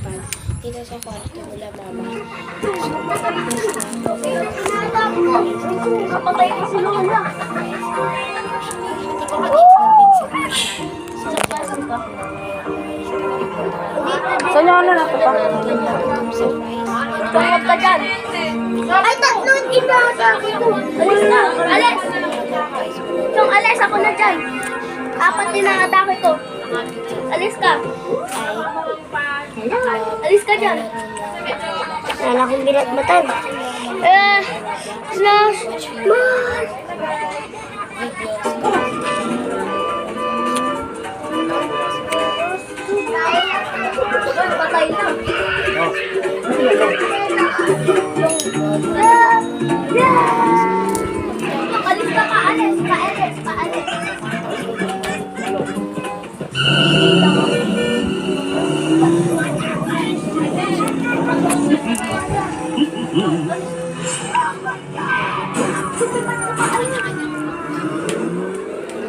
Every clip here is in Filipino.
fan dito sa kwarto nila mama. Kapatay ko si Lola. Hindi ko mag-explain sa So, ano na ito pa? Tumot ka dyan. Ay, tatlong ginasa ko. Alis na. Alis. Yung alis, ako na dyan. 4 din ang atake ko. Alis ka. Alis ka dyan. Wala akong binatbatan. Slash. Man. Patay na. Alis ka pa, alis. Paalis.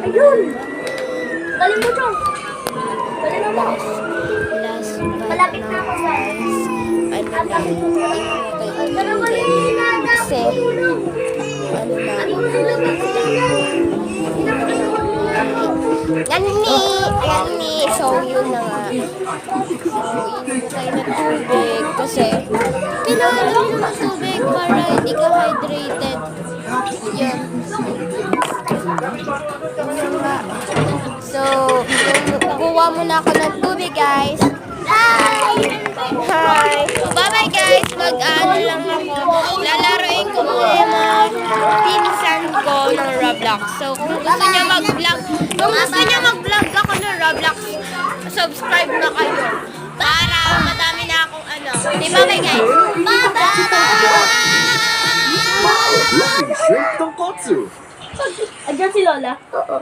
Ayun! Galing mo, Chong. Galing mo. last but Malapit na ako sa... ano na kasi Ganni, so yun na nga. Tayo na tubig kasi kailangan lang ng tubig para hindi ka hydrated. Yun. Yun nga. So, kukuha muna ako ng tubig, guys. Hi! Bye-bye, guys. Mag-ano lang ako. Lalaroin ko muna yung pinsan ko ng Roblox. So, kung gusto niya mag-vlog ako ng Roblox, subscribe na kayo. Para madami na akong ano. Di ba, guys? Bye-bye! Andiyan si Lola? Oo.